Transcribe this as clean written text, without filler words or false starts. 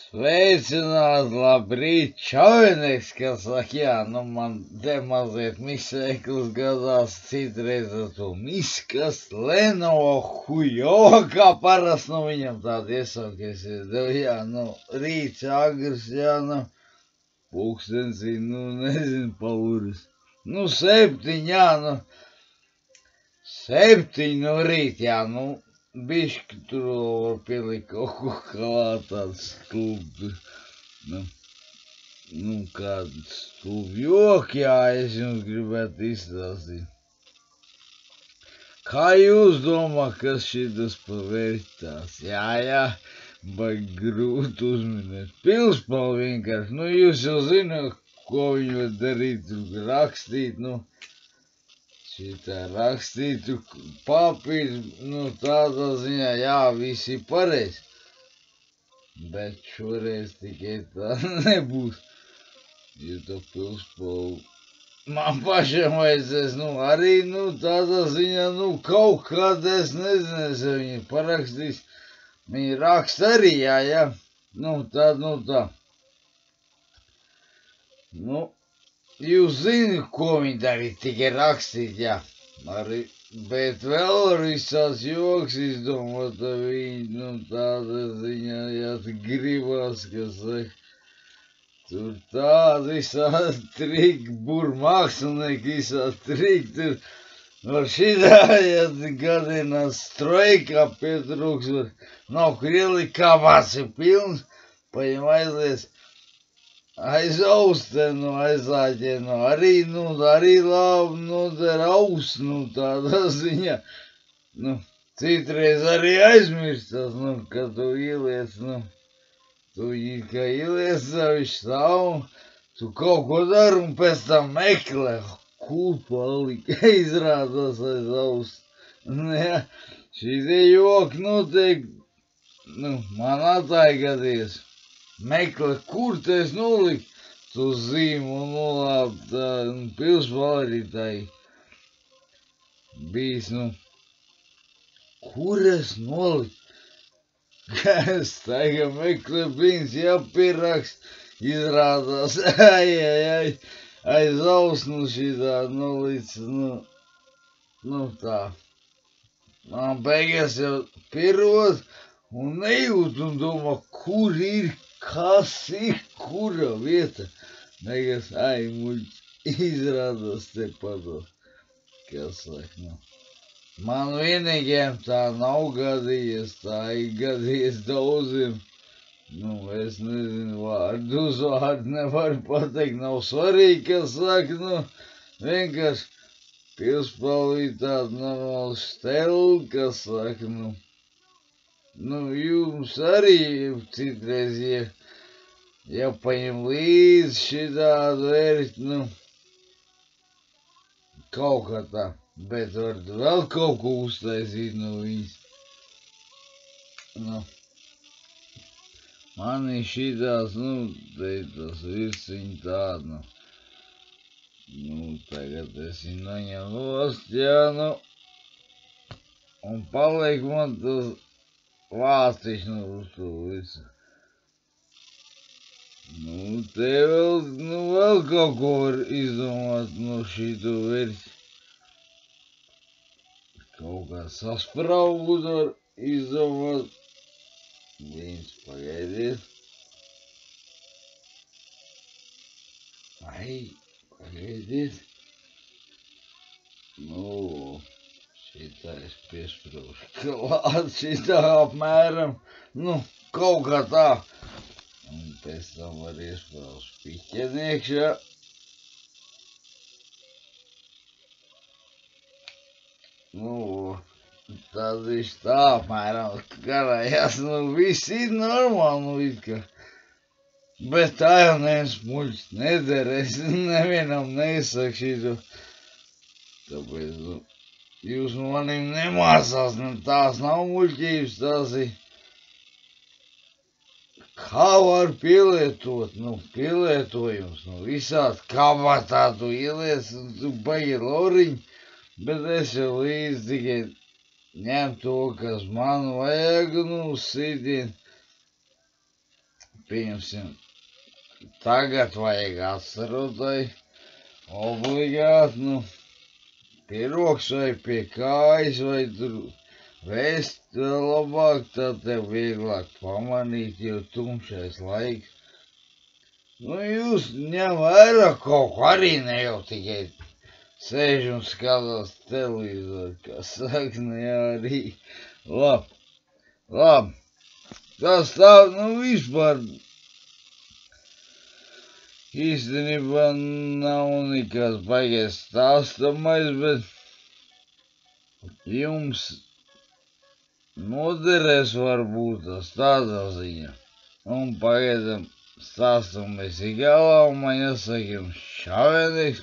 Sveicināt, labrīt, čaujnieks, kas saka, jā, nu man te mazliet misēklis gadās citreiz ar to miskas, Lenovo hujo, kā parasti, nu viņam tāda iesaukies ir, jā, nu rīts agrs, jā, nu pulkstens, nu nezinu, pauris, nu 7, jā, nu 7 no rīt, jā, nu. Bišķi tur var pielikt kaut ko klāt tāds stulbi, nu kāds stulbi joki, jā, es jums gribētu izstāstīt. Kā jūs domā, kas šitas pa vērtās? Jā, baigi grūti uzminēt. Pilspalva vienkārši, nu jūs jau zināt, ko viņi var darīt, tur rakstīt, nu. Šitā rakstītu papīrs, nu tādā ziņā, jā, visi pareizi, bet šoreiz tikai tā nebūs, jo to pilspalvu man pašam vajadzēs, nu arī, nu tādā ziņā, nu kaut kādā, es nezinu, es viņi parakstīs, viņi raksta arī, jā, nu tā. Nu. Jūs zināt, ko viņi darīja, tikai rakstīt, jā, arī, bet vēl var visās joks izdomāt, viņi, nu, tāda ziņā, jā, gribas, kas saka, tur tāda visādi triki, burmākslinieki, visādi triki, tur, var šitā, ja gadinās strojkā pietrūks, var, nav krieli, kabāts ir pilns, paņem aizlies, aiz austenu, aizāķenu, arī labi, nu, der aus, nu, tādā ziņā, nu, citreiz arī aizmirstas, nu, kad tu ieliec, nu, tu kā ieliec, viņš stāv, tu kaut ko dari un pēc tam meklē, kur palika, izrādās aiz aust, nu, jā, šitie joki noteikti, nu, man atāja gadījies. Meklē, kur te es noliku to zīmu, nu labi, tā, pilspalva arī tā bijis, nu, kur es noliku? Es tagad meklē, brīns jāpierakst, izrādās, aiz aus, nu šitā nolic, nu tā. Man beigās jau pierod un nejūt un domā, kur ir, kas ir, kura vieta. Negas, muļķi, izrādās te pados, kas saka, nu. Man vienīgiem tā nav gadījies, tā ir gadījies daudziem. Nu, es nezinu, vārdu nevaru pateikt, nav svarīgi, kas saka, nu, vienkārši pilspalvī tāda normāla stela, kas saka, nu. Nu, jums arī citreiz jāpaņem līdzi šitādu vērti, nu, kaut kā tā, bet var vēl kaut ko uztaisīt no viņas. Nu, manī šitās, nu, te tas virsiņi tāda, nu, tagad es viņu noņem nost, jā, nu, un paliek man tas vāciņš, nu, uz to visu. Nu, te vēl kaut ko var izdomāt no šito versi. Kaut kā saspraugut var izdomāt. Viens pagaidiet. Pagaidiet. Nu, šitā es piespraušu klāt, šitā apmēram, nu, kaut kā tā. Un pēc tam var iesprāust piķeni iekšā. Nu, tad viņš tā apmēram karājās, nu, viss ir normāli, nu, it kā. Bet tā jau neviens muļķis neder, es nevienam nesaku šito. Tāpēc, nu, jūs manim nemācās, nu, tās nav muļķības, tās ir. Kā var pielietot, nu, pielietojums, nu, visādi kabatā tu ieliec, tu baigi loriņi, bet es jau līdz tikai ņem to, kas man vajag, nu, sitien. pieņemsim, tagad vajag atcerotai obligāti, nu, pie rokas vai pie kājas vai tur vēst vēl labāk, tad tev vieglāk pamanīt, jo tumšais laiks. Nu, jūs ņem vērā kaut ko arī ne jau tikai sēž un skatās televizoru, kā saka, ne arī. Labi. Tas tā, nu, vispār īstenībā nav nekas baigais stāstamais, bet jums noderēs varbūt tas tādā ziņā. Un pagaidām stāstam mēs galā, un man jāsaka jums čau, Edeks.